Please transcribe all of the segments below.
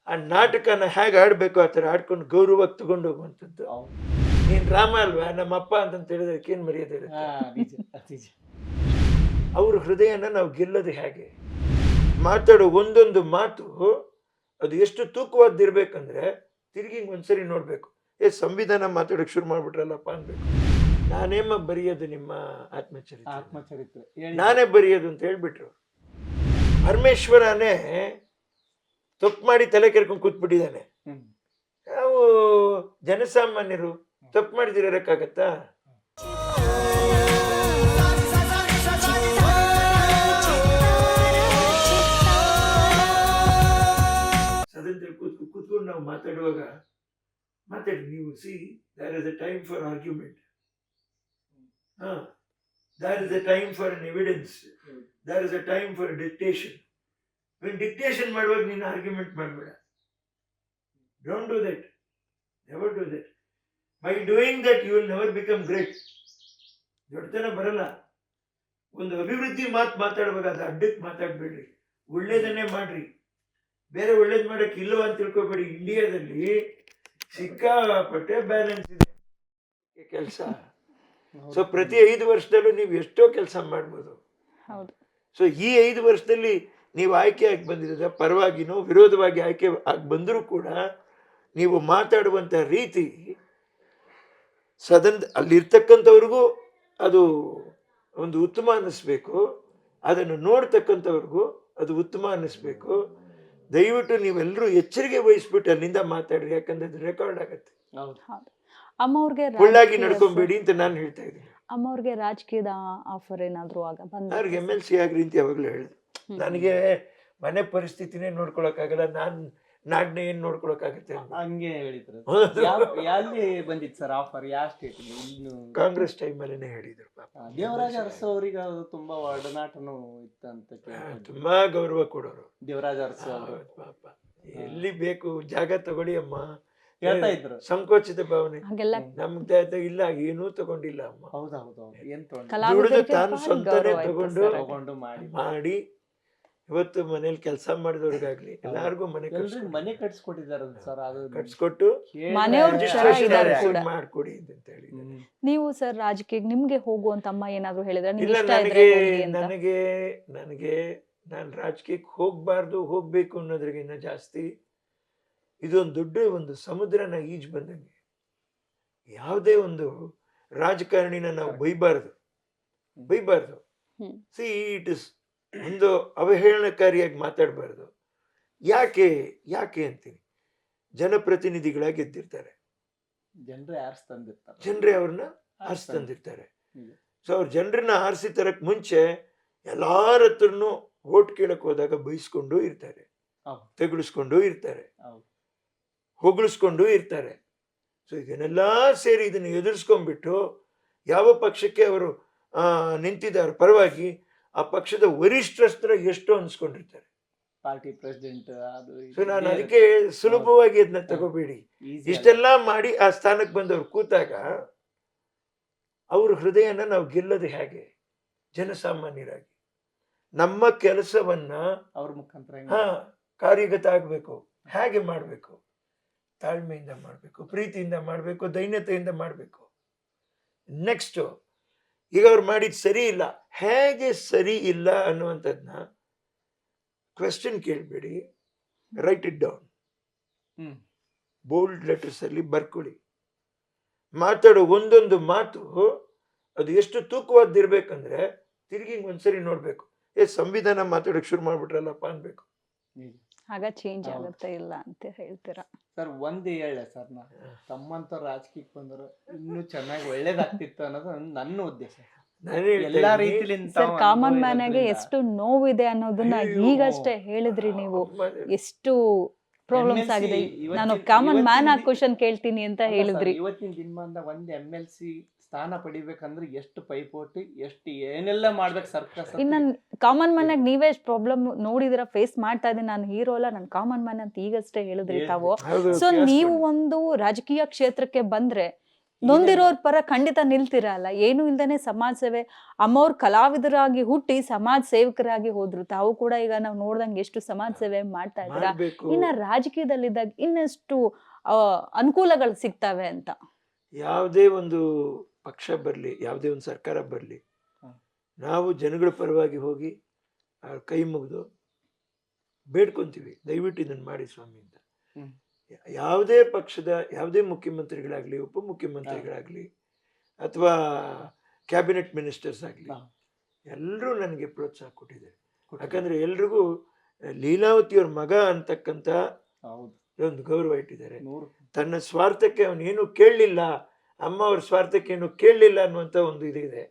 ಆ ನಾಟಕನ ಹೇಗೆ ಆಡ್ಬೇಕು ಆ ಥರ ಆಡ್ಕೊಂಡು ಗೌರವವಾಗಿ ತಗೊಂಡು ಹೋಗುವಂಥದ್ದು. ನೀನ್ ರಾಮ ಅಲ್ವಾ ನಮ್ಮಪ್ಪ ಅಂತ ಹೇಳಿದ್ರೆ ಏನ್ ಮರ್ಯಾದೆ ಇರುತ್ತೆ? ಅವ್ರ ಹೃದಯನ ನಾವು ಗೆಲ್ಲೋದು ಹೇಗೆ? ಮಾತಾಡೋ ಒಂದೊಂದು ಮಾತು ಅದು ಎಷ್ಟು ತೂಕವಾದಿರ್ಬೇಕಂದ್ರೆ ತಿರುಗಿ ಒಂದ್ಸರಿ ನೋಡ್ಬೇಕು. ಸಂವಿಧಾನ ಮಾತಾಡೋಕೆ ಶುರು ಮಾಡ್ಬಿಟ್ರಲ್ಲಪ್ಪ ಅನ್ಬೇಕು. ನಾನೇಮ್ಮ ಬರೆಯೋದು ನಿಮ್ಮ ಆತ್ಮಚರಿತ್ರೆ, ನಾನೇ ಬರೆಯೋದು ಅಂತ ಹೇಳ್ಬಿಟ್ರು. ಪರಮೇಶ್ವರನೇ ತಪ್ಪು ಮಾಡಿ ತಲೆ ಕೆರ್ಕೊಂಡು ಕೂತ್ಬಿಟ್ಟಿದ್ದಾನೆ. ನಾವು ಜನಸಾಮಾನ್ಯರು ತಪ್ಪು ಮಾಡಿದಿರಕ್ಕಾಗತ್ತಾ? ಸದನದಲ್ಲಿ ಕೂತ್ಕೊಂಡು ನಾವು ಮಾತಾಡುವಾಗ ಮಾತಾಡಿ ನೀವು see there is a time for argument, there is a time for an evidence, there is a time for dictation. Dictation ಮಾಡುವಾಗ ನೀನು ಆರ್ಗ್ಯುಮೆಂಟ್ ಮಾಡಬೇಡ. Don't do that, never do that. By doing that you will never become great. ದೊಡ್ಡತನ ಬರಲ್ಲ. ಒಂದು ಅಭಿವೃದ್ಧಿ ಮಾತಾಡುವಾಗ ಅದು ಅಡ್ಡಕ್ಕೆ ಮಾತಾಡಬೇಡ್ರಿ, ಒಳ್ಳೇದನ್ನೇ ಮಾಡ್ರಿ. ಬೇರೆ ಒಳ್ಳೇದು ಮಾಡಕ್ಕೆ ಇಲ್ಲವ ಅಂತ ತಿಳ್ಕೊಬೇಡಿ. ಇಂಡಿಯಾದಲ್ಲಿ ಸಿಕ್ಕಾಪಟ್ಟೆ ಬ್ಯಾಲೆನ್ಸ್ ಇದೆ ಕೆಲಸ. ಸೊ ಪ್ರತಿ 5 ವರ್ಷದಲ್ಲೂ ನೀವು ಎಷ್ಟೋ ಕೆಲಸ ಮಾಡ್ಬೋದು. ಸೊ ಈ 5 ವರ್ಷದಲ್ಲಿ ನೀವು ಆಯ್ಕೆ ಆಗಿ ಬಂದಿರೋದ ಪರವಾಗಿನೋ ವಿರೋಧವಾಗಿ ಆಯ್ಕೆ ಆಗಿ ಬಂದರೂ ಕೂಡ ನೀವು ಮಾತಾಡುವಂಥ ರೀತಿ ಸದನ ಅಲ್ಲಿರ್ತಕ್ಕಂಥವ್ರಿಗೂ ಅದು ಒಂದು ಉತ್ತಮ ಅನ್ನಿಸ್ಬೇಕು, ಅದನ್ನು ನೋಡ್ತಕ್ಕಂಥವ್ರಿಗೂ ಅದು ಉತ್ತಮ ಅನ್ನಿಸ್ಬೇಕು. ದಯವಿಟ್ಟು ನೀವೆಲ್ಲರೂ ಎಚ್ಚರಿಕೆ ವಹಿಸ್ಬಿಟ್ಟು ಅಲ್ಲಿಂದ ಮಾತಾಡ್ರಿ, ಯಾಕಂದ್ರೆ ಅದು ರೆಕಾರ್ಡ್ ಆಗತ್ತೆ. ಒಳ್ಳಾಗಿ ನಡ್ಕೊಂಬೇಡಿ ಅಂತ ನಾನು ಹೇಳ್ತಾ ಇದ್ದೀನಿ. ಅಮ್ಮವ್ರಿಗೆ ರಾಜಕೀಯದ ಆಫರ್ ಏನಾದ್ರು ಅವ್ರಿಗೆ MLC ಆಗ್ರಿ ಅಂತ ಯಾವಾಗಲೂ ಹೇಳಿದೆ. ನನಗೆ ಮನೆ ಪರಿಸ್ಥಿತಿನೇ ನೋಡ್ಕೊಳಕ್ಕಾಗಲ್ಲ, ನಾಡ್ನೆ ಏನ್ ನೋಡ್ಕೊಳಕ್ಕಾಗತ್ತೆ ಹಂಗೆ ಹೇಳಿದ್ರು. ಎಲ್ಲಿ ಬಂದಿತ್ತು ಸರ್ ಆಫರ್? ಯಾವ ಸ್ಟೇಟ್? ಕಾಂಗ್ರೆಸ್ ಟೈಮಲ್ಲೇ ಹೇಳಿದ್ರು. ಪಾಪ ದೇವರಾಜ ಅರಸು ಅವರಿಗೆ ತುಂಬಾ ಒಡನಾಟನೂ ಇತ್ತಂತ ತುಂಬಾ ಗೌರವ ಕೊಡೋರು ದೇವರಾಜ ಅರಸು ಅವರು. ಪಾಪ ಎಲ್ಲಿ ಬೇಕು ಜಾಗ ತಗೊಳ್ಳಿ ಅಮ್ಮ ಹೇಳ್ತಾ ಇದ್ರು. ಸಂಕೋಚಿತ ಭಾವನೆ ನಮ್ಗೆ ಇಲ್ಲ, ಏನೂ ತಗೊಂಡಿಲ್ಲ ಅಮ್ಮ. ದುಡಿದು ತಾನು ಸ್ವಂತನೇ ತಗೊಂಡು ಮಾಡಿ ಇವತ್ತು ಮನೇಲಿ ಕೆಲಸ ಮಾಡಿದವ್ರಿಗಾಗ್ಲಿ ಎಲ್ಲಾರ್ಗು ಮನೆ ಕಟ್ಸ್ಕೊಟ್ಟಿದ್ದಾರೆ ಸರ್. ಅದು ಕಟ್ಸ್ಕೊಟ್ಟು ಮಾಡ್ಕೊಡಿ ಅಂತ ಹೇಳಿ. ನೀವು ಸರ್ ರಾಜಕೀಯ ನಿಮ್ಗೆ ಹೋಗುವಂತ ಅಮ್ಮ ಏನಾದ್ರು ಹೇಳಿದ್ರೆ? ಇಲ್ಲ, ನನಗೆ ನಾನು ರಾಜಕೀಯಕ್ಕೆ ಹೋಗ್ಬಾರ್ದು, ಹೋಗ್ಬೇಕು ಅನ್ನೋದ್ರಿಗಿನ್ನ ಜಾಸ್ತಿ ಇದೊಂದು ದೊಡ್ಡ ಒಂದು ಸಮುದ್ರನ ಈಜು ಬಂದಂಗೆ. ಯಾವುದೇ ಒಂದು ರಾಜಕಾರಣಿನ ನಾವು ಬೈಬಾರ್ದು. ಸಿ ಇಟ್ ಇಸ್ ಒಂದು ಅವಹೇಳನಕಾರಿಯಾಗಿ ಮಾತಾಡಬಾರ್ದು. ಯಾಕೆ ಅಂತೀನಿ, ಜನಪ್ರತಿನಿಧಿಗಳಾಗಿ ಗೆದ್ದಿರ್ತಾರೆ, ಜನರೇ ಅವ್ರನ್ನ ಆರಿಸಿ ತಂದಿರ್ತಾರೆ. ಸೊ ಅವ್ರ ಜನರನ್ನ ಆರಿಸಿ ತರಕ್ ಮುಂಚೆ ಎಲ್ಲಾರ ಹತ್ರನು ಓಟ್ ಕೇಳಕ್ ಹೋದಾಗ ಬೈಸ್ಕೊಂಡು ಇರ್ತಾರೆ, ತೆಗಳಿಸ್ಕೊಂಡು ಇರ್ತಾರೆ, ಹೊಗಳಿಸ್ಕೊಂಡು ಇರ್ತಾರೆ. ಸೊ ಇದನ್ನೆಲ್ಲ ಸೇರಿ ಇದನ್ನು ಎದುರಿಸ್ಕೊಂಡ್ಬಿಟ್ಟು ಯಾವ ಪಕ್ಷಕ್ಕೆ ಅವರು ನಿಂತಿದ್ದಾರೆ ಪರವಾಗಿ ಆ ಪಕ್ಷದ ವರಿಷ್ಠರ ಎಷ್ಟೋ ಅನ್ಸ್ಕೊಂಡಿರ್ತಾರೆ. Party president. ಸೊ ನಾನು ಅದಕ್ಕೆ ಸುಲಭವಾಗಿ ಅದನ್ನ ತಗೋಬೇಡಿ. ಇಷ್ಟೆಲ್ಲ ಮಾಡಿ ಆ ಸ್ಥಾನಕ್ಕೆ ಬಂದವ್ರು ಕೂತಾಗ ಅವ್ರ ಹೃದಯನ ನಾವು ಗೆಲ್ಲೋದು ಹೇಗೆ? ಜನಸಾಮಾನ್ಯರಾಗಿ ನಮ್ಮ ಕೆಲಸವನ್ನ ಅವ್ರ ಮುಖಾಂತರ ಕಾರ್ಯಗತ ಆಗ್ಬೇಕು. ಹೇಗೆ ಮಾಡ್ಬೇಕು? ತಾಳ್ಮೆಯಿಂದ ಮಾಡಬೇಕು, ಪ್ರೀತಿಯಿಂದ ಮಾಡಬೇಕು, ದೈನ್ಯತೆಯಿಂದ ಮಾಡಬೇಕು. ನೆಕ್ಸ್ಟ್, ಈಗ ಅವ್ರು ಮಾಡಿದ್ ಸರಿ ಇಲ್ಲ, ಹೇಗೆ ಸರಿ ಇಲ್ಲ ಅನ್ನುವಂಥದ್ನ ಕ್ವೆಶ್ಚನ್ ಕೇಳಬೇಡಿ, write it down, bold letters ಅಲ್ಲಿ ಬರ್ಕೊಳ್ಳಿ. ಮಾತಾಡೋ ಒಂದೊಂದು ಮಾತು ಅದು ಎಷ್ಟು ತೂಕವಾದಿರ್ಬೇಕಂದ್ರೆ ತಿರುಗಿ ಒಂದ್ಸರಿ ನೋಡ್ಬೇಕು. ಸಂವಿಧಾನ ಮಾತಾಡೋಕೆ ಶುರು ಮಾಡ್ಬಿಟ್ರಲ್ಲಪ್ಪ ಅನ್ಬೇಕು. ಆಗ ಚೇಂಜ್ ಆಗುತ್ತೆ ಇಲ್ಲ ಅಂತ ಹೇಳ್ತೀರಾ ಸರ್? ಒಂದ್ ಹೇಳ ಸರ್, ತಮ್ಮಂತ ರಾಜಕೀಯಕ್ಕೆ ಬಂದ್ರು ಇನ್ನೂ ಚೆನ್ನಾಗಿ ಒಳ್ಳೇದಾಗ್ತಿತ್ತು ಅನ್ನೋದು ನನ್ನ ಉದ್ದೇಶ. ಎಲ್ಲಾ ರೀತಿಲಿಂದ ಕಾಮನ್ ಮ್ಯಾನ್ಗೆ ಎಷ್ಟು ನೋವಿದೆ ಅನ್ನೋದನ್ನ ಈಗಷ್ಟೇ ಹೇಳಿದ್ರಿ ನೀವು. ಎಷ್ಟು ಪ್ರಾಬ್ಲಮ್ಸ್ ಆಗಿದೆ. ನಾನು ಕಾಮನ್ ಮ್ಯಾನ್ ಆ ಕ್ವಶನ್ ಕೇಳ್ತೀನಿ ಅಂತ ಹೇಳಿದ್ರಿ. ಇವತ್ತಿನ ದಿನಮಾನದ ಒಂದ್ MLC ಸ್ಥಾನ ಪಡಿಬೇಕಂದ್ರೆ ಎಷ್ಟು ಪೈಪೋಟಿ, ಎಷ್ಟು ಏನೆಲ್ಲ ಮಾಡ್ಬೇಕು ಸರ್ಕಾರ. ಇನ್ನ ಕಾಮನ್ ಮ್ಯಾನ್ ಆಗಿ ನೀವೇ ಪ್ರಾಬ್ಲಮ್ ನೋಡಿದಿರ, ಫೇಸ್ ಮಾಡ್ತಾ ಇದ್ದೀನಿ. ನಾನು ಹೀರೋ ಅಲ್ಲ, ನಾನು ಕಾಮನ್ ಮ್ಯಾನ್ ಅಂತ ಈಗಷ್ಟೇ ಹೇಳಿದ್ರಿ ತಾವು. ಸೊ ನೀವು ಒಂದು ರಾಜಕೀಯ ಕ್ಷೇತ್ರಕ್ಕೆ ಬಂದ್ರೆ ನೊಂದಿರೋರ್ ಪರ ಖಂಡಿತ ನಿಲ್ತಿರಲ್ಲ, ಏನು ಇಲ್ದೇನೆ ಸಮಾಜ ಸೇವೆ. ಅಮ್ಮವ್ರು ಕಲಾವಿದರಾಗಿ ಹುಟ್ಟಿ ಸಮಾಜ ಸೇವಕರಾಗಿ ಹೋದ್ರು. ತಾವು ಕೂಡ ಈಗ ನಾವು ನೋಡ್ದಂಗೆ ಎಷ್ಟು ಸಮಾಜ ಸೇವೆ ಮಾಡ್ತಾ ಇದ್ದೀರಾ. ಮಾಡ್ಬೇಕು. ಇನ್ನ ರಾಜಕೀಯದಲ್ಲಿದ್ದಾಗ ಇನ್ನೆಷ್ಟು ಅನುಕೂಲಗಳು ಸಿಗ್ತವೆ ಅಂತ. ಯಾವುದೇ ಒಂದು ಪಕ್ಷ ಬರಲಿ, ಯಾವುದೇ ಒಂದು ಸರ್ಕಾರ ಬರಲಿ, ನಾವು ಜನಗಳ ಪರವಾಗಿ ಹೋಗಿ ಅವ್ರ ಕೈ ಮುಗಿದು ಬೇಡ್ಕೊಂತೀವಿ, ದಯವಿಟ್ಟು ಇದನ್ನು ಮಾಡಿ ಸ್ವಾಮಿ ಅಂತ. ಯಾವುದೇ ಪಕ್ಷದ ಯಾವುದೇ ಮುಖ್ಯಮಂತ್ರಿಗಳಾಗ್ಲಿ, ಉಪಮುಖ್ಯಮಂತ್ರಿಗಳಾಗ್ಲಿ, ಅಥವಾ ಕ್ಯಾಬಿನೆಟ್ ಮಿನಿಸ್ಟರ್ಸ್ ಆಗಲಿ, ಎಲ್ಲರೂ ನನಗೆ ಪ್ರೋತ್ಸಾಹ ಕೊಟ್ಟಿದ್ದಾರೆ. ಯಾಕಂದ್ರೆ ಎಲ್ರಿಗೂ ಲೀಲಾವತಿಯವ್ರ ಮಗ ಅಂತಕ್ಕಂಥ ಒಂದು ಗೌರವ ಇಟ್ಟಿದ್ದಾರೆ. ತನ್ನ ಸ್ವಾರ್ಥಕ್ಕೆ ಅವನೇನು ಕೇಳಲಿಲ್ಲ, ಅಮ್ಮ ಅವ್ರ ಸ್ವಾರ್ಥಕ್ಕೆ ಏನು ಕೇಳಲಿಲ್ಲ ಅನ್ನುವಂಥ ಒಂದು ಇದಿದೆ.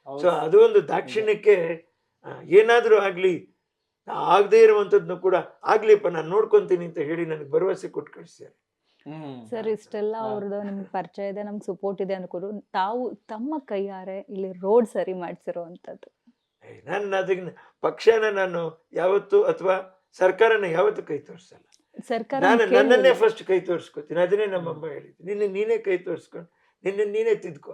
ಸೊ ಅದು ಒಂದು ದಾಕ್ಷಿಣ್ಯಕ್ಕೆ ಏನಾದರೂ ಆಗಲಿ, ಆಗದೆ ಇರುವಂಥದ್ದನ್ನು ಕೂಡ ಆಗ್ಲಿಪ್ಪ ನಾನು ನೋಡ್ಕೊಂತೀನಿ ಅಂತ ಹೇಳಿ ನನಗೆ ಭರವಸೆ ಕೊಟ್ಟು ಕಳಿಸ್ತಾರೆ. ಸರ್, ಇಷ್ಟೆಲ್ಲ ಅವ್ರದ್ದು ನಿಮ್ಗೆ ಪರಿಚಯ ಇದೆ, ನಮ್ಗೆ ಸಪೋರ್ಟ್ ಇದೆ ಅನ್ಕೊಂಡು ತಾವು ತಮ್ಮ ಕೈಯಾರೆ ಇಲ್ಲಿ ರೋಡ್ ಸರಿ ಮಾಡಿಸಿರೋ ಅಂಥದ್ದು. ನಾನು ಅದಕ್ಕೆ ಪಕ್ಷನ ನಾನು ಯಾವತ್ತು ಅಥವಾ ಸರ್ಕಾರನ ಯಾವತ್ತು ಕೈ ತೋರಿಸಲ್ಲ. ಸರ್ಕಾರ ನಾನು ನನ್ನನ್ನೇ ಫಸ್ಟ್ ಕೈ ತೋರಿಸ್ಕೊತೀನಿ. ಅದನ್ನೇ ನಮ್ಮಮ್ಮ ಹೇಳಿದ್ದು, ನೀನೇ ಕೈ ತೋರಿಸ್ಕೊಂಡು ನೀನೇ ತಿದ್ಕೊ.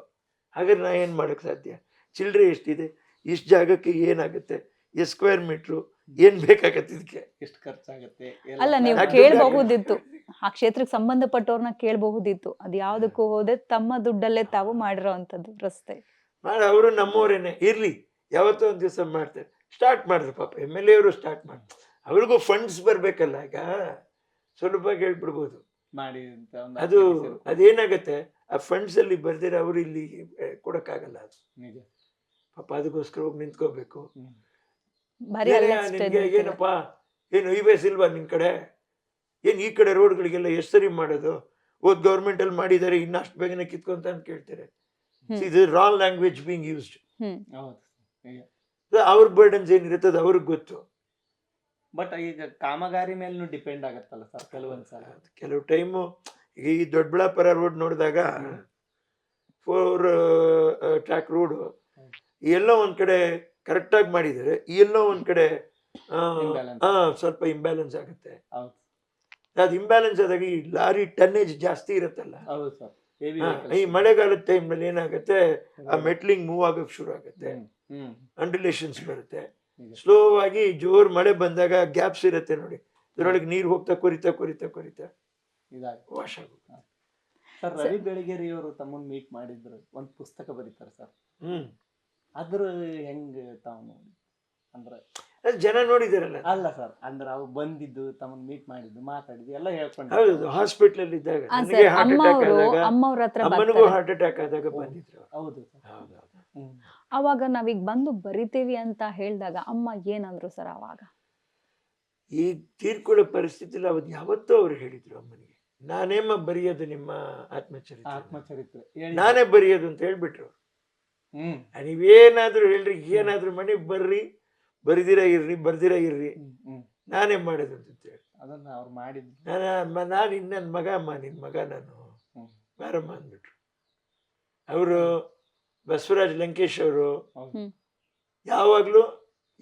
ಹಾಗಾದ್ರೆ ನಾ ಏನು ಮಾಡೋಕ್ಕೆ ಸಾಧ್ಯ? ಚಿಲ್ಲರೆ ಎಷ್ಟಿದೆ, ಇಷ್ಟು ಜಾಗಕ್ಕೆ ಏನಾಗುತ್ತೆ, ಎಷ್ಟು ಸ್ಕ್ವೇರ್ ಮೀಟ್ರು, ಏನ್ ಬೇಕಾಗತ್ತೆ, ಇದಕ್ಕೆ ಎಷ್ಟು ಖರ್ಚಾಗತ್ತೆ, ಅಲ್ಲ ನೀವು ಕೇಳಬಹುದಿತ್ತು, ಆ ಕ್ಷೇತ್ರಕ್ಕೆ ಸಂಬಂಧಪಟ್ಟವ್ರನ್ನ ಕೇಳಬಹುದಿತ್ತು. ಅದು ಯಾವ್ದಕ್ಕೂ ಹೋದೆ ತಮ್ಮ ದುಡ್ಡಲ್ಲೇ ತಾವು ಮಾಡಿರೋ ಅಂಥದ್ದು ರಸ್ತೆ ಅವರು ನಮ್ಮವರೇನೆ ಇರ್ಲಿ, ಯಾವತ್ತೋ ಒಂದ್ ದಿವಸ ಮಾಡ್ತಾರೆ. ಸ್ಟಾರ್ಟ್ ಮಾಡಿದ್ರು ಪಾಪ MLA ಅವರು ಸ್ಟಾರ್ಟ್ ಮಾಡಿ, ಅವ್ರಿಗೂ ಫಂಡ್ಸ್ ಬರ್ಬೇಕಲ್ಲ. ಈಗ ಸುಲಭವಾಗಿ ಹೇಳ್ಬಿಡ್ಬೋದು ಮಾಡಿ ಅದು ಅದೇನಾಗತ್ತೆ, ಆ ಫಂಡ್ಸ್ ಅಲ್ಲಿ ಬರ್ದಿರ ಅವ್ರು ಇಲ್ಲಿ ಕೊಡಕ್ಕಾಗಲ್ಲ. ಅದು ಪಾಪ ಅದಕ್ಕೋಸ್ಕರ ಹೋಗಿ ನಿಂತ್ಕೋಬೇಕು. ಏನಪ್ಪಾ ಏನು ಹೈವೇಸ್ ಇಲ್ವಾ ನಿನ್ ಕಡೆ, ಏನ್ ಈ ಕಡೆ ರೋಡ್ಗಳಿಗೆಲ್ಲ ಎಷ್ಟು ಸರಿ ಮಾಡೋದು, ಗೌರ್ಮೆಂಟ್ ಅಲ್ಲಿ ಮಾಡಿದ್ದಾರೆ, ಇನ್ನಷ್ಟು ಬೇಗನೆ ಕಿತ್ಕೊಂತ ಅಂತ ಕೇಳ್ತಾರೆ. ಇದು ರಾಂಗ್ ಲ್ಯಾಂಗ್ವೇಜ್ ಬೀಂಗ್ ಯೂಸ್ಡ್. ಅವ್ರ ಬರ್ಡನ್ಸ್ ಏನಿರುತ್ತೆ ಅದು ಅವ್ರಿಗೆ ಗೊತ್ತು. ಬಟ್ ಈಗ ಕಾಮಗಾರಿ ಮೇಲೂ ಡಿಪೆಂಡ್ ಆಗತ್ತಲ್ಲ ಸರ್ ಕೆಲವೊಂದ್ಸಲ. ಕೆಲವು ಟೈಮು ಈಗ ಈ ದೊಡ್ಡಬಳ್ಳಾಪುರ ರೋಡ್ ನೋಡಿದಾಗ 4 ಟ್ರ್ಯಾಕ್ ರೋಡು ಎಲ್ಲೋ ಒಂದ್ ಕಡೆ ಕರೆಕ್ಟ್ ಆಗಿ ಮಾಡಿದ್ದಾರೆ, ಎಲ್ಲೋ ಒಂದ್ ಕಡೆ ಸ್ವಲ್ಪ ಇಂಬ್ಯಾಲೆನ್ಸ್ ಆಗುತ್ತೆ. ಅದು ಇಂಬ್ಯಾಲೆನ್ಸ್ ಆದಾಗ ಈ ಲಾರಿ ಟನ್ನೇಜ್ ಜಾಸ್ತಿ ಇರುತ್ತಲ್ಲ, ಈ ಮಳೆಗಾಲದ ಟೈಮ್ ನಲ್ಲಿ ಏನಾಗುತ್ತೆ, ಆ ಮೆಟ್ಲಿಂಗ್ ಮೂವ್ ಆಗೋಕೆ ಶುರು ಆಗುತ್ತೆ, ಅಂಡುಲೇಷನ್ಸ್ ಬರುತ್ತೆ. ಸ್ಲೋ ಆಗಿ ಜೋರ್ ಮಳೆ ಬಂದಾಗ ಗ್ಯಾಪ್ಸ್ ಇರುತ್ತೆ ನೋಡಿ, ಇದ್ರೊಳಗೆ ನೀರು ಹೋಗ್ತಾ ಕೊರಿತಾ ವಾಶ್ ಆಗುತ್ತೆ. ಸರ್, ರವಿ ಬೆಳಗೆರೆ ಅವರು ತಮ್ಮನ್ನ ಮೀಟ್ ಮಾಡಿದ್ರು, ಒಂದು ಪುಸ್ತಕ ಬರೀತಾರೆ ಸರ್. ಅದ್ರ ಹೆಂಗ್ ತಾವು ಅಂದ್ರೆ ಜನ ನೋಡಿದಾರಲ್ಲ? ಅಲ್ಲ ಸರ್, ಅಂದ್ರೆ ಅವ್ರು ಬಂದಿದ್ದು, ತಮ್ಮನ್ನ ಮೀಟ್ ಮಾಡಿದ್ದು, ಮಾತಾಡಿದ್ದು ಎಲ್ಲ ಹೇಳ್ಕೊಂಡು. ಹೌದು, ಹಾಸ್ಪಿಟಲ್ ಇದ್ದಾಗ ನನಗೆ ಹಾರ್ಟ್ ಅಟ್ಯಾಕ್ ಆದಾಗ, ಅಮ್ಮನಿಗೂ ಹಾರ್ಟ್ ಅಟ್ಯಾಕ್ ಆದಾಗ ಬಂದಿದ್ರು. ಹೌದು ಹೌದೌದು. ಅವಾಗ ನಾವೀಗ ಬಂದು ಬರಿತೀವಿ ಅಂತ ಹೇಳಿದಾಗ ಅಮ್ಮ ಏನಂದ್ರು ಸರ್? ಅವಾಗ ಈ ತೀರ್ಕೊಳ್ಳೋ ಪರಿಸ್ಥಿತಿಲಿ ಅವತ್ತು ಯಾವತ್ತೂ ಅವ್ರು ಹೇಳಿದ್ರು ಅಮ್ಮನಿಗೆ, ನಾನೇಮ್ಮ ಬರೆಯೋದು ನಿಮ್ಮ ಆತ್ಮಚರಿತ್ರೆ, ನಾನೇ ಬರೆಯೋದು ಅಂತ ಹೇಳ್ಬಿಟ್ರು. ನೀವೇನಾದ್ರೂ ಹೇಳ್ರಿ, ಏನಾದ್ರೂ ಮಾಡಿ ಬರ್ರಿ, ಬರ್ದಿರ ಇರ್ರಿ, ನಾನೇ ಮಾಡೋದು ಅಂತ ಹೇಳಿ ಅದನ್ನ ಅವ್ರು ಮಾಡಿದ್ರು. ನಾನು ಇನ್ನೊಂದು ಮಗ ಅಮ್ಮ, ನಿನ್ ಮಗ ನಾನು ಬಾರಮ್ಮ ಅಂದ್ಬಿಟ್ರು. ಅವರು ಬಸವರಾಜ್ ಲಂಕೇಶ್ ಅವರು ಯಾವಾಗ್ಲೂ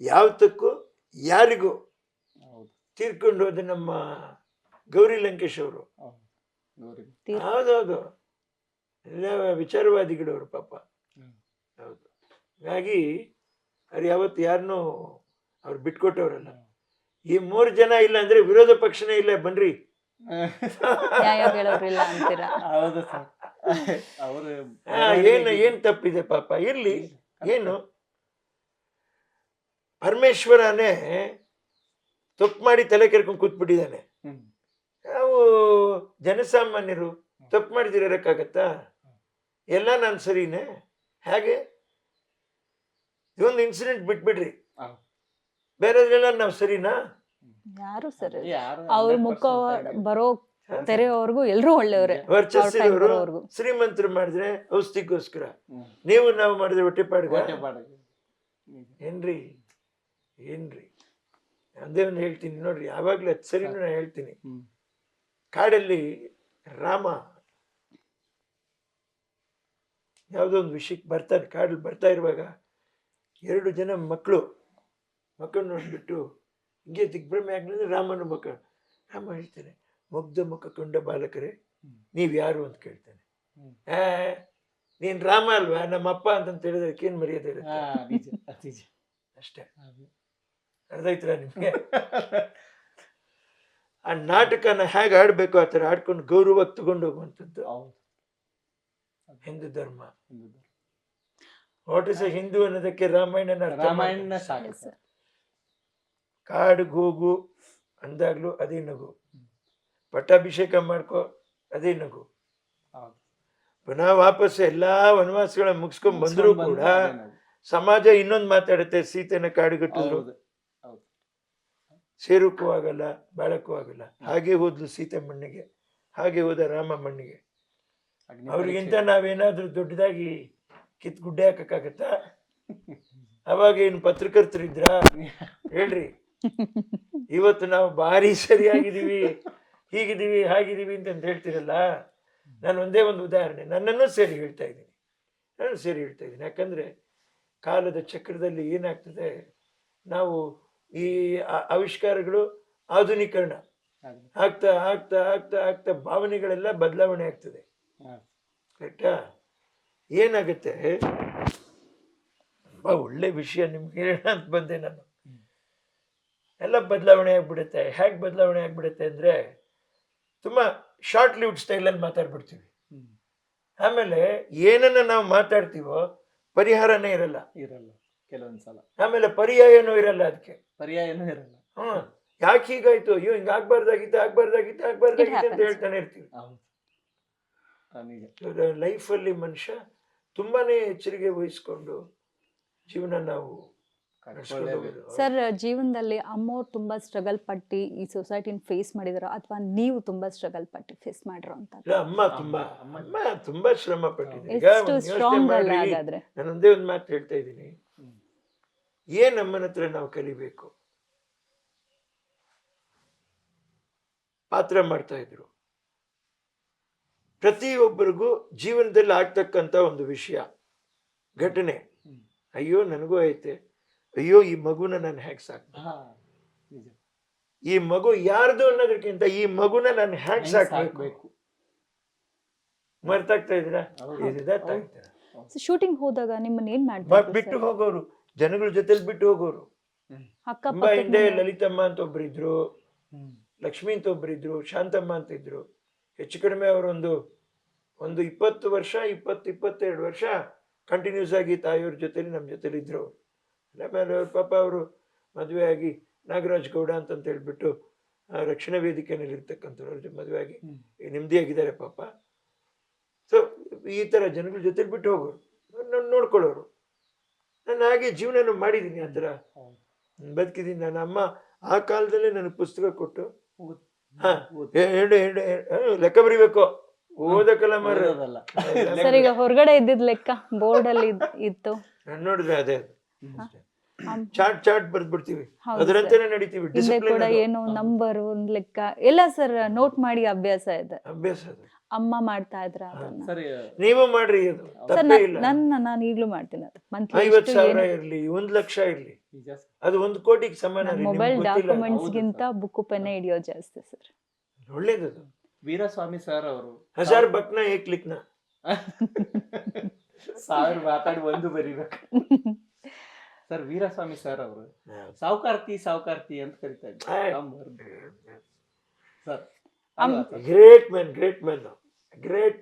ಯಾವತ್ತಕ್ಕೂ ಯಾರಿಗೂ ತೀರ್ಕೊಂಡು ಹೋದ ನಮ್ಮ ಗೌರಿ ಲಂಕೇಶ್ ಅವರು. ಹೌದೌದು, ಎಲ್ಲ ವಿಚಾರವಾದಿಗಳು ಅವರು ಪಾಪ. ಹೌದು, ಹಾಗಾಗಿ ಅವ್ರು ಯಾವತ್ತು ಯಾರನ್ನೂ ಅವ್ರು ಬಿಟ್ಕೊಟ್ಟವ್ರಲ್ಲ. ಈ 3 ಜನ ಇಲ್ಲ ಅಂದ್ರೆ ವಿರೋಧ ಪಕ್ಷನೇ ಇಲ್ಲ, ಬನ್ರಿ. ಏನ್ ತಪ್ಪಿದೆ ಪಾಪ, ಇರ್ಲಿ. ಏನು ಪರಮೇಶ್ವರನೇ ತಪ್ಪು ಮಾಡಿ ತಲೆ ಕೆರ್ಕೊಂಡು ಕೂತ್ಬಿಟ್ಟಿದ್ದಾನೆ. ನಾವು ಜನಸಾಮಾನ್ಯರು ತಪ್ಪು ಮಾಡಿದಿರಕ್ಕಾಗತ್ತಾ? ಎಲ್ಲ ನಾನು ಸರಿನೇ? ಹೇಗೆ? ಇದೊಂದು ಇನ್ಸಿಡೆಂಟ್ ಬಿಟ್ಬಿಡ್ರಿ, ಬೇರೆದ್ರೆಲ್ಲ ನಾವು ಸರಿನಾ? ಯಾರು ಸರಿ? ಅವ್ರ ಮುಖ ಬರೋ ತೆರೆಯವರೆಗೂ ಎಲ್ರು ಒಳ್ಳೆಯವ್ರೆ. ವರ್ಚಸ್ಸಿರೋರು ಶ್ರೀಮಂತರು ಮಾಡಿದ್ರೆ ಔಷಧಿಗೋಸ್ಕರ, ನೀವು ನಾವು ಮಾಡಿದ್ರೆ ಹೊಟ್ಟೆಪಾಡ್ಗ ಏನ್ರಿ? ಅದೇ ಒಂದು ಹೇಳ್ತೀನಿ ನೋಡ್ರಿ, ಯಾವಾಗ್ಲೂ ಅದು ಸರಿನೂ ನಾನು ಹೇಳ್ತೀನಿ. ಕಾಡಲ್ಲಿ ರಾಮ ಯಾವುದೋ ಒಂದು ವಿಷಯಕ್ಕೆ ಬರ್ತಾನೆ, ಕಾಡಲ್ಲಿ ಬರ್ತಾ ಇರುವಾಗ 2 ಜನ ಮಕ್ಕಳು ನೋಡ್ಬಿಟ್ಟು ಹಿಂಗೆ ದಿಗ್ಭ್ರಮೆ ಆಗ್ಲಿದ್ರೆ ರಾಮನ ರಾಮ ಹೇಳ್ತಾನೆ, ಮುಗ್ಧ ಮುಖ ಕೊಂಡ ಬಾಲಕರೇ ನೀವ್ ಯಾರು ಅಂತ ಕೇಳ್ತಾನೆ. ನೀನ್ ರಾಮ ಅಲ್ವಾ ನಮ್ಮ ಅಪ್ಪ ಅಂತ ಹೇಳಿದಕ್ಕೆ ಏನ್ ಮರ್ಯಾದೆ ಇರುತ್ತೆ ನಿಜ ನಿಜ ಅಷ್ಟೇ. ಅರ್ಥ ಆಯ್ತಲ್ಲ ನಿಮ್ಗೆ? ಆ ನಾಟಕನ ಹೇಗೆ ಆಡ್ಬೇಕು ಆ ಥರ ಆಡ್ಕೊಂಡು ಗೌರವವಾಗಿ ತಗೊಂಡು ಹೋಗುವಂಥದ್ದು ಹಿಂದೂ ಧರ್ಮ. ವಾಟ್ ಇಸ್ ಎ ಹಿಂದೂ ಅನ್ನೋದಕ್ಕೆ ರಾಮಾಯಣನ ಅರ್ಥ ರಾಮಾಯಣ ಸಾಕು ಸರ್. ಕಾಡಿಗೆ ಹೋಗು ಅಂದಾಗ್ಲೂ ಅದೇ ನಗು, ಪಟ್ಟಾಭಿಷೇಕ ಮಾಡ್ಕೋ ಅದೇ ನಗು. ಪುನಃ ವಾಪಸ್ ಎಲ್ಲಾ ವನವಾಸಗಳ ಮುಗಿಸ್ಕೊಂಡ್ ಬಂದ್ರು ಕೂಡ ಸಮಾಜ ಇನ್ನೊಂದು ಮಾತಾಡುತ್ತೆ, ಸೀತೆನ ಕಾಡಿಗಟ್ಟಿದ್ರು, ಸೇರಕ್ಕೂ ಆಗಲ್ಲ ಬಾಳಕ್ಕೂ ಆಗಲ್ಲ. ಹಾಗೆ ಹೋದ್ಲು ಸೀತೆ ಮಣ್ಣಿಗೆ, ಹಾಗೆ ಹೋದ ರಾಮ ಮಣ್ಣಿಗೆ. ಅವ್ರಿಗಿಂತ ನಾವೇನಾದ್ರೂ ದೊಡ್ಡದಾಗಿ ಕಿತ್ ಗುಡ್ಡೆ ಹಾಕಕ್ಕಾಗತ್ತಾ? ಅವಾಗ ಏನು ಪತ್ರಕರ್ತರಿದ್ರ ಹೇಳ್ರಿ? ಇವತ್ತು ನಾವು ಭಾರಿ ಸರಿಯಾಗಿದ್ದೀವಿ, ಹೀಗಿದ್ದೀವಿ ಹಾಗಿದ್ದೀವಿ ಅಂತ ಹೇಳ್ತಿರಲ್ಲ. ನಾನು ಒಂದೇ ಒಂದು ಉದಾಹರಣೆ, ನನ್ನನ್ನು ಸೇರಿ ಹೇಳ್ತಾ ಇದ್ದೀನಿ. ಯಾಕಂದ್ರೆ ಕಾಲದ ಚಕ್ರದಲ್ಲಿ ಏನಾಗ್ತದೆ, ನಾವು ಈ ಆವಿಷ್ಕಾರಗಳು ಆಧುನೀಕರಣ ಆಗ್ತಾ ಆಗ್ತಾ ಆಗ್ತಾ ಆಗ್ತಾ ಭಾವನೆಗಳೆಲ್ಲ ಬದಲಾವಣೆ ಆಗ್ತದೆ. ಕರೆಕ್ಟಾ? ಏನಾಗುತ್ತೆ, ಒಳ್ಳೆ ವಿಷಯ ನಿಮ್ಗೆ ಹೇಳೋಣ ಅಂತ ಬಂದೆ ನಾನು. ಎಲ್ಲ ಬದಲಾವಣೆ ಆಗ್ಬಿಡುತ್ತೆ. ಹೇಗೆ ಬದಲಾವಣೆ ಆಗ್ಬಿಡುತ್ತೆ ಅಂದ್ರೆ, ತುಂಬಾ ಶಾರ್ಟ್ ಲಿವ್ಡ್ ಸ್ಟೈಲಲ್ಲಿ ಮಾತಾಡ್ಬಿಡ್ತೀವಿ. ಆಮೇಲೆ ಏನನ್ನ ನಾವು ಮಾತಾಡ್ತೀವೋ ಪರಿಹಾರನೇ ಇರಲ್ಲ ಕೆಲವೊಂದ್ಸಲ. ಆಮೇಲೆ ಪರ್ಯಾಯನೂ ಇರಲ್ಲ, ಅದಕ್ಕೆ ಪರ್ಯಾಯನೂ ಇರಲ್ಲ. ಯಾಕೆ ಹೀಗಾಯ್ತು, ಅಯ್ಯೋ ಹಿಂಗ ಆಗ್ಬಾರ್ದಾಗಿತ್ತು ಅಂತ ಹೇಳ್ತಾನೆ ಇರ್ತೀವಿ. ಲೈಫಲ್ಲಿ ಮನುಷ್ಯ ತುಂಬಾನೇ ಎಚ್ಚರಿಕೆ ವಹಿಸ್ಕೊಂಡು ಜೀವನ ನಾವು ಸರ್. ಜೀವನದಲ್ಲಿ ಅಮ್ಮವ್ರು ತುಂಬಾ ಸ್ಟ್ರಗಲ್ ಪಟ್ಟಿ ಈ ಸೊಸೈಟಿನ ಫೇಸ್ ಮಾಡಿದಾರೋ, ಅಥವಾ ನೀವು ತುಂಬಾ ಸ್ಟ್ರಗಲ್ ಪಟ್ಟಿ ಫೇಸ್ ಮಾಡಿರೋ ಅಂತ? ಅಮ್ಮ ತುಂಬಾ ಶ್ರಮ ಪಟ್ಟಿದೆ. ನಾನು ಒಂದೇ ಒಂದು ಮಾತು ಹೇಳ್ತಾ ಇದ್ದೀನಿ, ಏನ್ ಅಮ್ಮನ ಹತ್ರ ನಾವು ಕಲಿಬೇಕು? ಪಾತ್ರ ಮಾಡ್ತಾ ಇದ್ರು. ಪ್ರತಿಯೊಬ್ಬರಿಗೂ ಜೀವನದಲ್ಲಿ ಆಗ್ತಕ್ಕಂಥ ಒಂದು ವಿಷಯ, ಘಟನೆ, ಅಯ್ಯೋ ನನಗೂ ಐತೆ, ಅಯ್ಯೋ ಈ ಮಗುನ ನಾನು ಹೇಗೆ ಸಾಕ್ಬೇಕು, ಈ ಮಗು ಯಾರ್ದು ಅನ್ನೋದಕ್ಕಿಂತ ಈ ಮಗುನ ನಾನು ಹೇಗೆ ಸಾಕ್ಬೇಕು, ಮರ್ತಾಗ್ತಾ ಇದ್ದೀರಾ? ಶೂಟಿಂಗ್ ಹೋದಾಗ ನಿಮ್ಮನ್ನ ಏನ್ ಮಾಡ್ತಾರೆ? ಬಿಟ್ಟು ಹೋಗೋರು, ಜನಗಳ ಜೊತೆಲಿ ಬಿಟ್ಟು ಹೋಗೋರು. ತುಂಬಾ ಹಿಂದೆ ಲಲಿತಮ್ಮ ಅಂತ ಒಬ್ರಿದ್ರು, ಲಕ್ಷ್ಮಿ ಅಂತ ಒಬ್ರಿದ್ರು, ಶಾಂತಮ್ಮ ಅಂತ ಇದ್ರು. ಹೆಚ್ಚು ಕಡಿಮೆ ಅವರೊಂದು 20 ವರ್ಷ 22 ವರ್ಷ ಕಂಟಿನ್ಯೂಸ್ ಆಗಿ ತಾಯಿಯವ್ರ ಜೊತೆಲಿ ನಮ್ಮ ಜೊತೆಲಿ ಇದ್ರು. ಆಮೇಲೆ ಅವ್ರ ಪಾಪ ಅವರು ಮದುವೆ ಆಗಿ ನಾಗರಾಜ್ ಗೌಡ ಅಂತ ಹೇಳ್ಬಿಟ್ಟು ರಕ್ಷಣಾ ವೇದಿಕೆಯಲ್ಲಿ ಇರ್ತಕ್ಕಂಥವ್ರ ಮದುವೆ ಆಗಿ ನೆಮ್ಮದಿಯಾಗಿದ್ದಾರೆ ಪಾಪ. ಸೊ ಈ ತರ ಜನಗಳ ಜೊತೆಲಿ ಬಿಟ್ಟು ಹೋಗೋರು, ನಾನು ನೋಡ್ಕೊಳ್ಳೋರು. ನಾನು ಹಾಗೆ ಜೀವನ ಮಾಡಿದ್ದೀನಿ, ಆ ಥರ ಬದುಕಿದ್ದೀನಿ. ನನ್ನ ಅಮ್ಮ ಆ ಕಾಲದಲ್ಲೇ ನನಗೆ ಪುಸ್ತಕ ಕೊಟ್ಟು, ಲೆಕ್ಕ ಬರಿಬೇಕು, ಓದಕ್ಕಲ್ಲ ಮಾರಲ್ಲ. ಸರ್, ಈಗ ಹೊರಗಡೆ ಇದ್ದಿದ್ ಲೆಕ್ಕ ಬೋರ್ಡ್ ಅಲ್ಲಿ ಇತ್ತು, ನೋಡಿದ್ರೆ ಅದೇ ಚಾರ್ಟ್ ಬರ್ದ್ಬಿಡ್ತೀವಿ, ಅದರಂತೆನೆ ನಡೀತೀವಿ. ಕೂಡ ಏನು ನಂಬರ್, ಒಂದ್ ಲೆಕ್ಕ ಎಲ್ಲ ಸರ್ ನೋಟ್ ಮಾಡಿ ಅಭ್ಯಾಸ ಇದೆ. ಅಮ್ಮ ಮಾಡ್ತಾ ಇದ್ರ? ನೀವು ಮಾಡ್ರಿ, ಅದು ತಪ್ಪೇ ಇಲ್ಲ. ನಾನು ಈಗ್ಲೂ ಮಾಡ್ತೀನಿ. ಅದು 50,000 ಇರ್ಲಿ, 1 ಲಕ್ಷ ಇರ್ಲಿ, ಅದು 1 ಕೋಟಿಗೆ ಸಮಾನ. ಮೊಬೈಲ್ ಡಾಕ್ಯುಮೆಂಟ್ಸ್ ಗಿಂತ ಬುಕ್ ಪೆನ್ ಹಿಡಿಯೋ ಜಾಸ್ತಿ ಸರ್. ಒಳ್ಳೇದದು. ವೀರಸ್ವಾಮಿ ಸರ್ ಅವರು 1000 ಬಕ್ನ ಏಕ್ ಲಿಕ್ನ 1000 ಮಾತಾಡಿ ಒಂದು ಬರೀಬೇಕು ಸರ್. ವೀರಸ್ವಾಮಿ ಸರ್ ಅವರು ಸಾವುಕಾರ್ತಿ ಅಂತ ಕರಿತಾ ಇದ್ದಾರೆ ಸರ್. ಗ್ರೇಟ್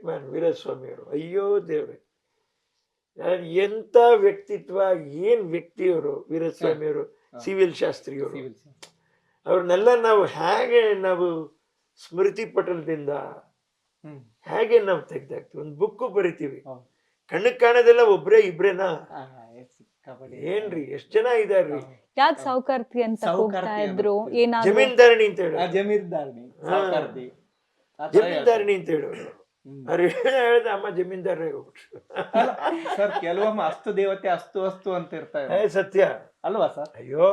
ಮ್ಯಾನ್ ವೀರಸ್ವಾಮಿ ಅವರು. ಅಯ್ಯೋ ದೇವ್ರೆ, ಎಂತ ವ್ಯಕ್ತಿತ್ವ, ಏನ್ ವ್ಯಕ್ತಿಯವರು ವೀರಸ್ವಾಮಿ ಅವರು. ಸಿವಿಲ್ ಶಾಸ್ತ್ರಿಯವರು. ಅವ್ರನ್ನೆಲ್ಲ ನಾವು ಹೇಗೆ ಸ್ಮೃತಿ ಪಟಲದಿಂದ ಹೇಗೆ ನಾವು ತೆಗ್ದಾಕ್ತಿವಿ, ಒಂದು ಬುಕ್ಕು ಬರಿತೀವಿ, ಕಣ್ಣಿಗೆ ಕಾಣೋದೆಲ್ಲ ಒಬ್ರೇ ಇಬ್ರೇನಾ? ಏನ್ರಿ ಎಷ್ಟ್ ಜನ ಇದಾರ್ರಿ. ಯಾಕೆ ಸಾವುಕಾರ್ತಿ ಅಂತ ಹೋಗ್ತಾ ಇದ್ರು? ಜಮೀನ್ದಾರಣಿ ಅಂತ ಹೇಳಿ, ಜಮೀನ್ದಾರಣಿ ಅಂತ ಹೇಳೋರು. ಅವ್ರು ಹೇಳ್ದ ಅಮ್ಮ ಜಮೀನ್ದಾರ ಹೋಗ್ಬಿಟ್ರು. ಸರ್, ಕೆಲವೊಮ್ಮೆ ಅಸ್ತು ದೇವತೆ ಅಸ್ತು ಅಂತ ಇರ್ತಾರೆ. ಸತ್ಯ ಅಲ್ವಾ ಸರ್? ಅಯ್ಯೋ,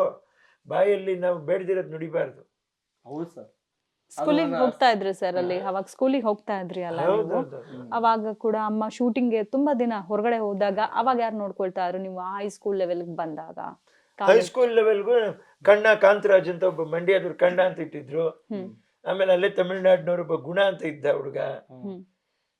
ಬಾಯಲ್ಲಿ ನಾವು ಬೇಡದಿರೋದ್ ನುಡಿಬಾರ್ದು. ಹೌದು ಸರ್. ಸ್ಕೂಲಿಗೆ ಹೋಗ್ತಾ ಇದ್ರಿ ಸರ್ ಅಲ್ಲಿ, ಅವಾಗ ಸ್ಕೂಲಿಗೆ ಹೋಗ್ತಾ ಇದ್ರಿ ಅಲ್ಲ ನೀವು? ಅವಾಗ ಕೂಡ ಅಮ್ಮ ಶೂಟಿಂಗ್ಗೆ ತುಂಬಾ ದಿನ ಹೊರಗಡೆ ಹೋದಾಗ ಅವಾಗ ಯಾರು ನೋಡ್ಕೊಳ್ತಾ ಇದ್ರು ನೀವು ಹೈಸ್ಕೂಲ್ ಲೆವೆಲ್ಗೆ ಬಂದಾಗ? ಹೈಸ್ಕೂಲ್ ಲೆವೆಲ್ಗೂ ಕಾಂತರಾಜ್ ಅಂತ ಒಬ್ಬ ಮಂಡ್ಯದವ್ರು ಕಂಡ ಅಂತ ಇಟ್ಟಿದ್ರು. ಆಮೇಲೆ ಅಲ್ಲೇ ತಮಿಳ್ನಾಡಿನವ್ರು ಒಬ್ಬ ಗುಣ ಅಂತ ಇದ್ದ ಹುಡುಗ.